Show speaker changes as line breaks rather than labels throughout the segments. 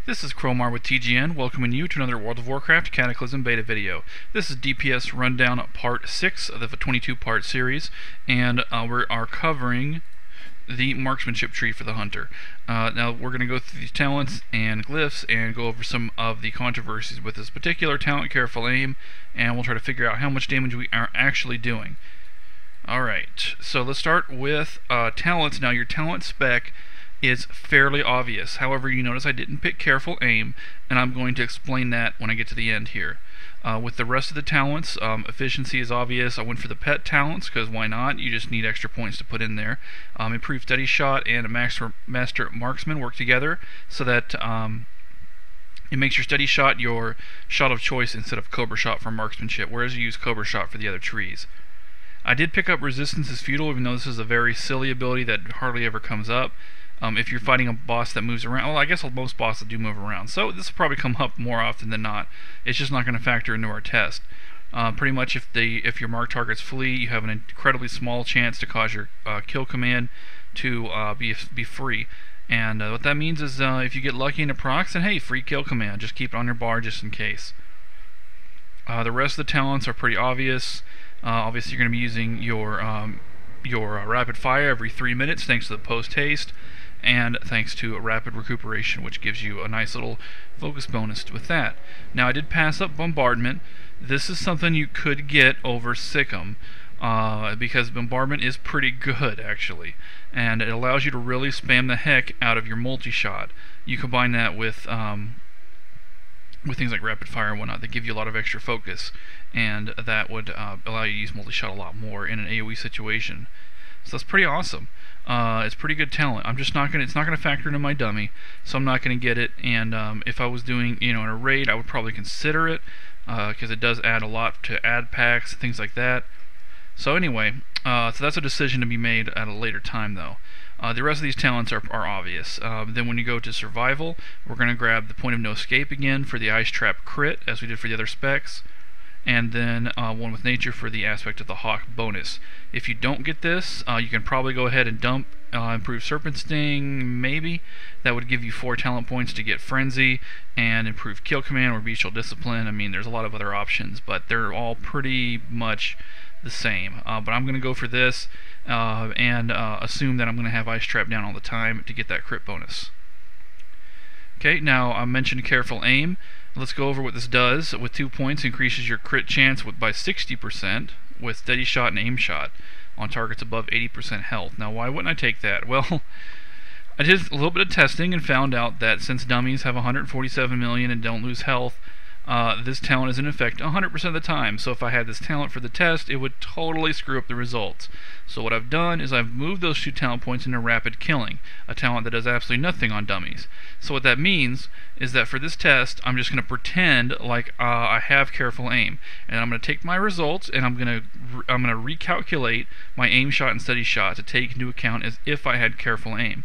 This is Crowmar with TGN, welcoming you to another World of Warcraft Cataclysm beta video. This is DPS Rundown Part 6 of the 22-part series, and we are covering the Marksmanship tree for the Hunter. Now we're going to go through these talents and glyphs and go over some of the controversies with this particular talent, Careful Aim, and we'll try to figure out how much damage we are actually doing. Alright, so let's start with talents. Now your talent spec is fairly obvious. However, you notice I didn't pick Careful Aim, and I'm going to explain that when I get to the end here. With the rest of the talents, efficiency is obvious. I went for the pet talents, because why not? You just need extra points to put in there. Improved Steady Shot and a Master Marksman work together, so that it makes your Steady Shot your shot of choice instead of Cobra Shot for Marksmanship, whereas you use Cobra Shot for the other trees. I did pick up Resistance is Futile, even though this is a very silly ability that hardly ever comes up. If you're fighting a boss that moves around, well, I guess most bosses do move around, so this will probably come up more often than not. It's just not going to factor into our test. Pretty much, if your marked targets flee, you have an incredibly small chance to cause your kill command to be free. And what that means is, if you get lucky into procs, then hey, free kill command. Just keep it on your bar just in case. The rest of the talents are pretty obvious. Obviously, you're going to be using your rapid fire every 3 minutes, thanks to the post haste. And thanks to a rapid recuperation, which gives you a nice little focus bonus with that. Now, I did pass up bombardment. This is something you could get over Sikkim, because bombardment is pretty good, actually, and it allows you to really spam the heck out of your multi-shot. You combine that with things like rapid fire and whatnot that give you a lot of extra focus, and that would allow you to use multi-shot a lot more in an AoE situation. So that's pretty awesome. It's pretty good talent. It's not gonna factor into my dummy, so I'm not gonna get it. And if I was doing, in a raid, I would probably consider it, because it does add a lot to ad packs, things like that. So anyway, so that's a decision to be made at a later time, though. The rest of these talents are obvious. Then when you go to survival, we're gonna grab the Point of No Escape again for the Ice Trap crit, as we did for the other specs. And then one with nature for the aspect of the hawk bonus. If you don't get this, you can probably go ahead and dump improved serpent sting, maybe. That would give you 4 talent points to get frenzy and improved kill command or bestial discipline. I mean, there's a lot of other options, but they're all pretty much the same. But I'm going to go for this and assume that I'm going to have ice trap down all the time to get that crit bonus. Okay, now I mentioned Careful Aim. Let's go over what this does. With 2 points, increases your crit chance by 60% with Steady Shot and Aim Shot on targets above 80% health. Now, why wouldn't I take that? Well, I did a little bit of testing and found out that since dummies have 147 million and don't lose health, this talent is in effect 100% of the time. So if I had this talent for the test, it would totally screw up the results. So what I've done is I've moved those 2 talent points into Rapid Killing, a talent that does absolutely nothing on dummies. So what that means is that for this test, I'm just going to pretend like I have Careful Aim, and I'm going to take my results and I'm going to recalculate my Aim Shot and Steady Shot to take into account as if I had Careful Aim.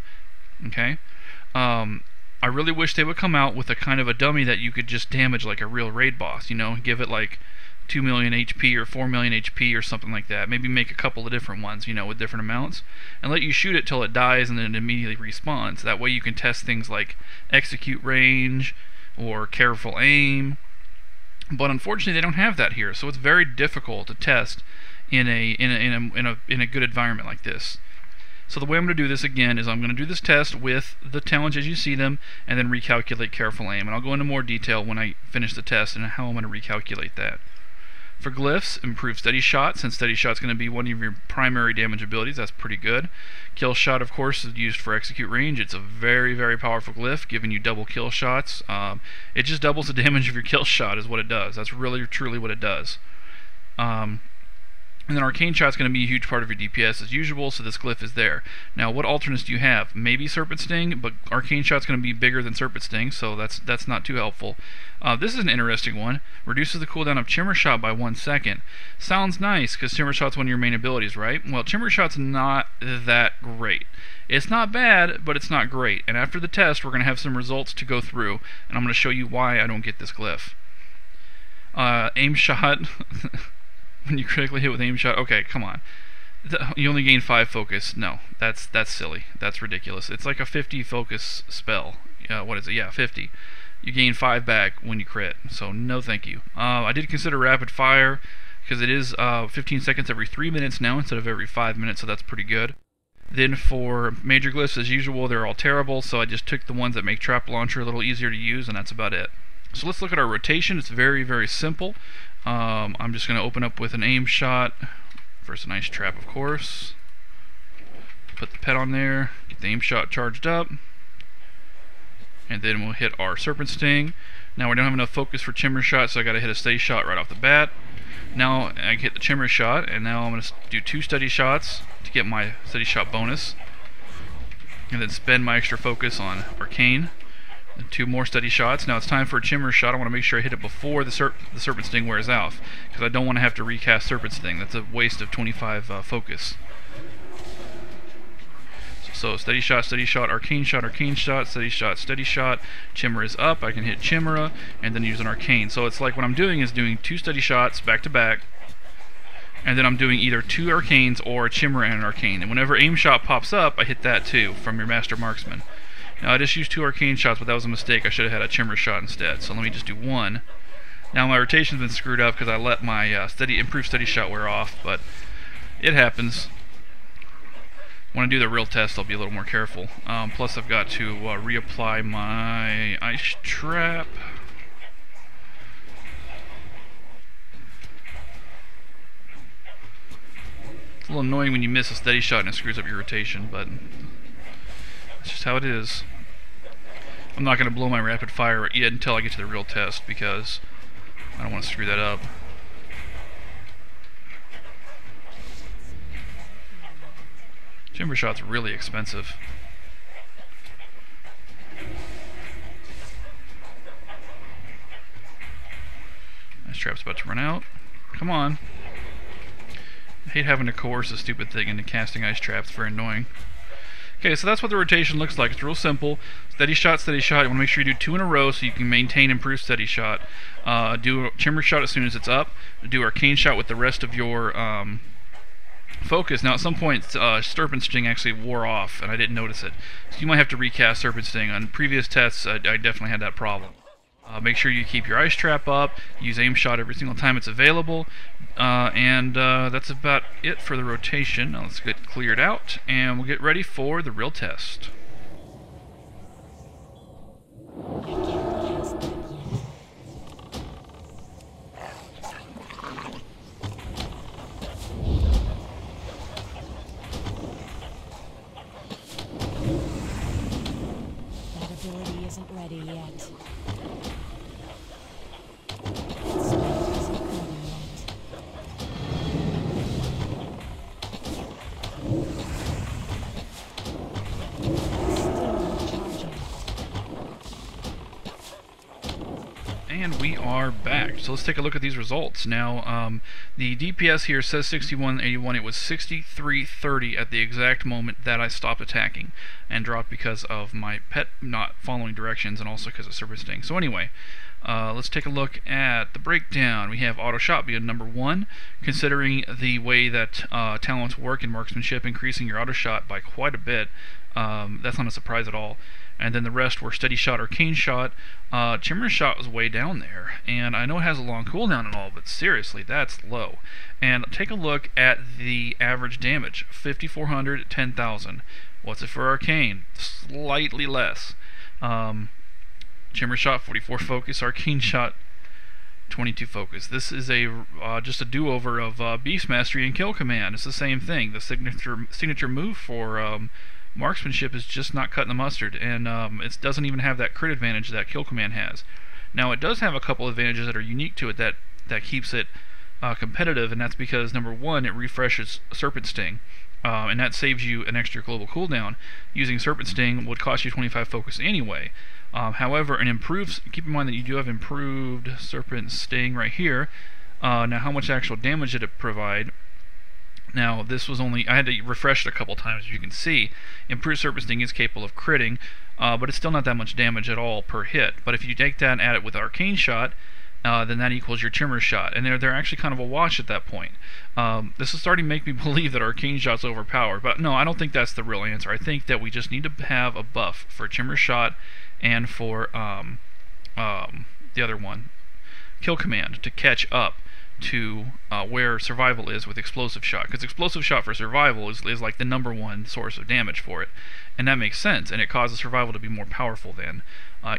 Okay. I really wish they would come out with a kind of a dummy that you could just damage like a real raid boss, give it like 2 million HP or 4 million HP or something like that. Maybe make a couple of different ones, with different amounts, and let you shoot it till it dies and then it immediately respawns. That way you can test things like execute range or Careful Aim. But unfortunately they don't have that here, so it's very difficult to test in a good environment like this. So the way I'm going to do this again is I'm going to do this test with the talents as you see them, and then recalculate Careful Aim. And I'll go into more detail when I finish the test and how I'm going to recalculate that. For glyphs, improve Steady Shot, since Steady Shot is going to be one of your primary damage abilities. That's pretty good. Kill Shot, of course, is used for execute range. It's a very, very powerful glyph, giving you double kill shots. It just doubles the damage of your kill shot is what it does. That's really, truly what it does. And then Arcane Shot is going to be a huge part of your DPS as usual, so this glyph is there. Now, what alternates do you have? Maybe Serpent Sting, but Arcane Shot is going to be bigger than Serpent Sting, so that's not too helpful. This is an interesting one. Reduces the cooldown of Chimera Shot by 1 second. Sounds nice, because Chimera Shot's one of your main abilities, right? Well, Chimera Shot's not that great. It's not bad, but it's not great. And after the test, we're going to have some results to go through, and I'm going to show you why I don't get this glyph. Aim Shot... When you critically hit with Aim Shot, okay, come on. You only gain 5 focus. No, that's silly. That's ridiculous. It's like a 50 focus spell. what is it? Yeah, 50. You gain 5 back when you crit. So no, thank you. I did consider rapid fire because it is 15 seconds every 3 minutes now instead of every 5 minutes, so that's pretty good. Then for major glyphs, as usual, they're all terrible, so I just took the ones that make trap launcher a little easier to use, and that's about it. So let's look at our rotation. It's very, very simple. I'm just going to open up with an aim shot. First, an ice trap, of course. Put the pet on there, get the aim shot charged up, and then we'll hit our Serpent Sting. Now we don't have enough focus for Chimera Shot, so I got to hit a steady shot right off the bat. Now I hit the Chimera Shot, and now I'm going to do 2 steady shots to get my steady shot bonus, and then spend my extra focus on Arcane. And 2 more steady shots. Now it's time for a Chimera Shot. I want to make sure I hit it before the Serpent Sting wears off, because I don't want to have to recast Serpent Sting. That's a waste of 25 focus. So steady shot, Arcane shot, steady shot, Chimera is up, I can hit Chimera, and then use an Arcane. So it's like what I'm doing is doing 2 steady shots back to back, and then I'm doing either 2 Arcanes or a Chimera and an Arcane. And whenever aim shot pops up, I hit that too, from your Master Marksman. Now I just used 2 Arcane shots, but that was a mistake. I should have had a Chimera Shot instead. So let me just do 1. Now my rotation's been screwed up because I let my improved steady shot wear off, but it happens. When I do the real test, I'll be a little more careful. Plus, I've got to reapply my ice trap. It's a little annoying when you miss a steady shot and it screws up your rotation, but that's just how it is. I'm not going to blow my rapid fire yet until I get to the real test because I don't want to screw that up. Chimera Shot's really expensive. Ice trap's about to run out. Come on. I hate having to coerce a stupid thing into casting ice traps. Very annoying. Okay, so that's what the rotation looks like. It's real simple. Steady shot, steady shot. You want to make sure you do 2 in a row so you can maintain improved steady shot. Do a Chimera Shot as soon as it's up. Do Arcane Shot with the rest of your focus. Now at some point Serpent Sting actually wore off and I didn't notice it, so you might have to recast Serpent Sting. On previous tests I definitely had that problem. Make sure you keep your ice trap up, use aim shot every single time it's available, and that's about it for the rotation. Now let's get cleared out and we'll get ready for the real test.
Isn't ready yet.
And we are back. So let's take a look at these results. Now, the DPS here says 6181. It was 6330 at the exact moment that I stopped attacking and dropped because of my pet not following directions and also because of Serpent Sting. So anyway, let's take a look at the breakdown. We have auto shot being number 1, considering the way that talents work in marksmanship, increasing your auto shot by quite a bit. That's not a surprise at all. And then the rest were steady shot, Arcane Shot. Chimera Shot was way down there, and I know it has a long cooldown and all, but seriously, that's low. And take a look at the average damage: 5,400, 10,000. What's it for Arcane? Slightly less. Chimera Shot 44 focus, Arcane Shot 22 focus. This is a just a do-over of Beast Mastery and Kill Command. It's the same thing. The signature move for marksmanship is just not cutting the mustard, and it doesn't even have that crit advantage that Kill Command has. Now it does have a couple advantages that are unique to it that keeps it competitive, and that's because number 1, it refreshes Serpent Sting, and that saves you an extra global cooldown. Using Serpent Sting would cost you 25 focus anyway. However, keep in mind that you do have improved Serpent Sting right here. Now how much actual damage did it provide? Now, this was only, I had to refresh it a couple times, as you can see. Improved Serpent Sting is capable of critting, but it's still not that much damage at all per hit. But if you take that and add it with Arcane Shot, then that equals your Chimera Shot. And they're actually kind of a wash at that point. This is starting to make me believe that Arcane Shot's overpowered. But no, I don't think that's the real answer. I think that we just need to have a buff for Chimera Shot and for the other one, kill command, to catch up to where survival is with explosive shot, because explosive shot for survival is like the #1 source of damage for it, and that makes sense, and it causes survival to be more powerful than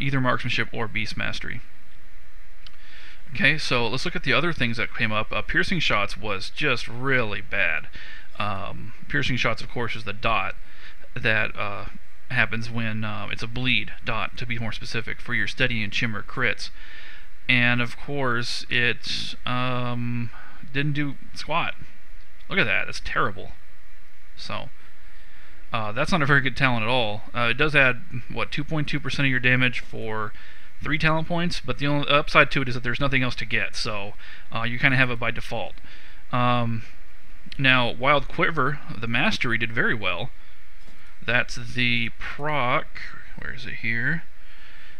either marksmanship or beast mastery. Okay, so let's look at the other things that came up. Piercing shots was just really bad. Piercing shots, of course, is the dot that happens when it's a bleed dot, to be more specific, for your steady and Chimera crits. And of course, it didn't do squat. Look at that, that's terrible. So that's not a very good talent at all. It does add, what, 2.2% of your damage for 3 talent points, but the only upside to it is that there's nothing else to get, so you kind of have it by default. Now, Wild Quiver, the Mastery, did very well. That's the proc. Where is it here?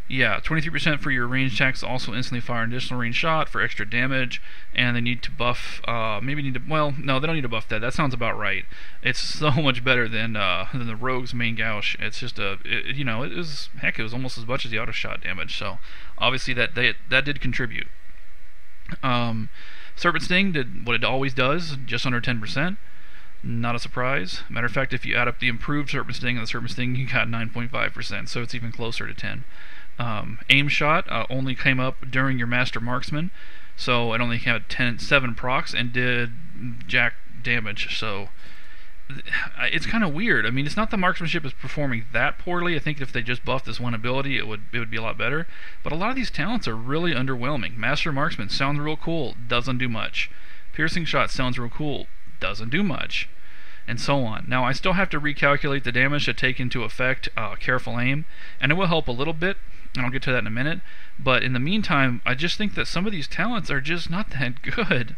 Yeah, 23% for your range attacks, also instantly fire an additional range shot for extra damage, and they need to buff, maybe need to, well, no, they don't need to buff that. That sounds about right. It's so much better than the Rogue's main gouge. It's just you know, it was, heck, it was almost as much as the auto shot damage, so obviously that did contribute. Serpent Sting did what it always does, just under 10%. Not a surprise. Matter of fact, if you add up the improved Serpent Sting and the Serpent Sting, you got 9.5%, so it's even closer to 10. Aim shot only came up during your Master Marksman, so it only had 7 procs and did jack damage, so it's kind of weird. I mean, it's not the marksmanship is performing that poorly. I think if they just buffed this one ability, it would be a lot better. But a lot of these talents are really underwhelming. Master Marksman sounds real cool, doesn't do much. Piercing shot sounds real cool, doesn't do much, and so on. Now, I still have to recalculate the damage to take into effect careful aim, and it will help a little bit, and I'll get to that in a minute. But in the meantime, I just think that some of these talents are just not that good.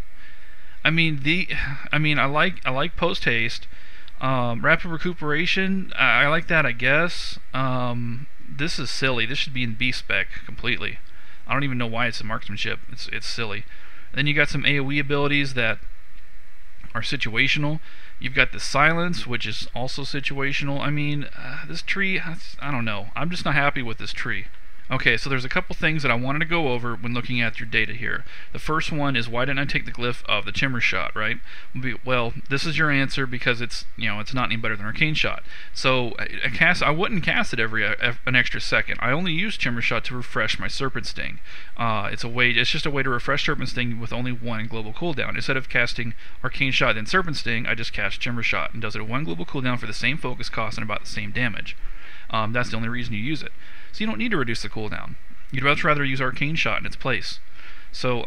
I mean, I like post haste, rapid recuperation. I like that, I guess. This is silly. This should be in B spec completely. I don't even know why it's in marksmanship. It's silly. Then you got some AOE abilities that are situational. You've got the silence, which is also situational. I mean, this tree, I don't know. I'm just not happy with this tree. Okay, so there's a couple things that I wanted to go over when looking at your data here. The first one is, why didn't I take the glyph of the Chimera Shot, right? Well, this is your answer because it's, you know, it's not any better than Arcane Shot. So I wouldn't cast it every an extra second. I only use Chimera Shot to refresh my Serpent Sting. It's just a way to refresh Serpent Sting with only 1 global cooldown. Instead of casting Arcane Shot and Serpent Sting, I just cast Chimera Shot and does it at 1 global cooldown for the same focus cost and about the same damage. That's the only reason you use it. So you don't need to reduce the cooldown. You'd much rather use Arcane Shot in its place. So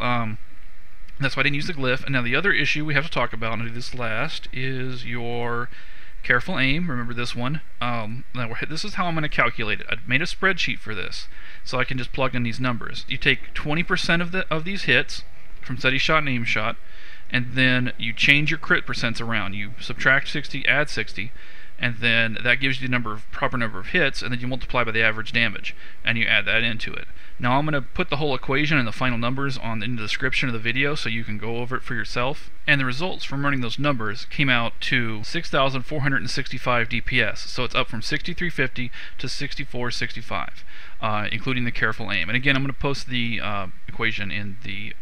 that's why I didn't use the glyph. And now the other issue we have to talk about, and I'll do this last, is your careful aim. Remember this one. This is how I'm going to calculate it. I made a spreadsheet for this, so I can just plug in these numbers. You take 20% of these hits from steady shot and aim shot, and then you change your crit percents around. You subtract 60, add 60. And then that gives you the proper number of hits, and then you multiply by the average damage, and you add that into it. Now I'm going to put the whole equation and the final numbers in the description of the video so you can go over it for yourself. And the results from running those numbers came out to 6,465 DPS, so it's up from 6,350 to 6,465, including the careful aim. And again, I'm going to post the equation in the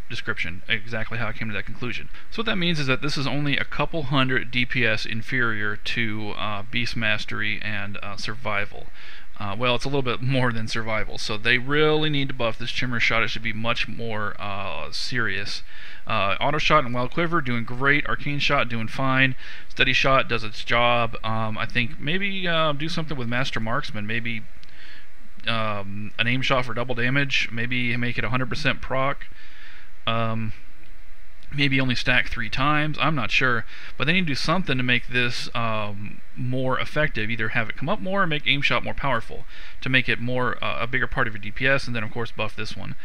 description, exactly how I came to that conclusion. So what that means is that this is only a couple hundred DPS inferior to Beast Mastery and Survival. Well, it's a little bit more than Survival, so they really need to buff this Chimera Shot. It should be much more serious. Auto Shot and Wild Quiver doing great. Arcane Shot doing fine. Steady Shot does its job. I think maybe do something with Master Marksman. Maybe an aim shot for double damage. Maybe make it 100% proc. Maybe only stack 3 times, I'm not sure, but they need to do something to make this more effective. Either have it come up more or make aim shot more powerful to make it more a bigger part of your DPS, and then of course buff this one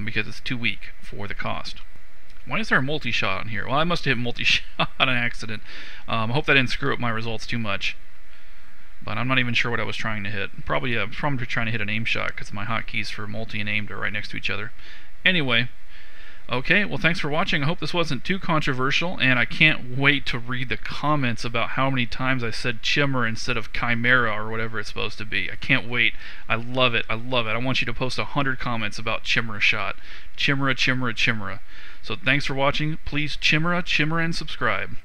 because it's too weak for the cost. Why is there a multi-shot on here? Well, I must have hit multi-shot on accident. I hope that didn't screw up my results too much, but I'm not even sure what I was trying to hit. Probably trying to hit an aim shot because my hotkeys for multi and aimed are right next to each other. Anyway, Okay, well, thanks for watching. I hope this wasn't too controversial, and I can't wait to read the comments about how many times I said Chimera instead of Chimera or whatever it's supposed to be. I can't wait. I love it. I love it. I want you to post 100 comments about Chimera Shot. Chimera, Chimera, Chimera. So thanks for watching. Please Chimera, and subscribe.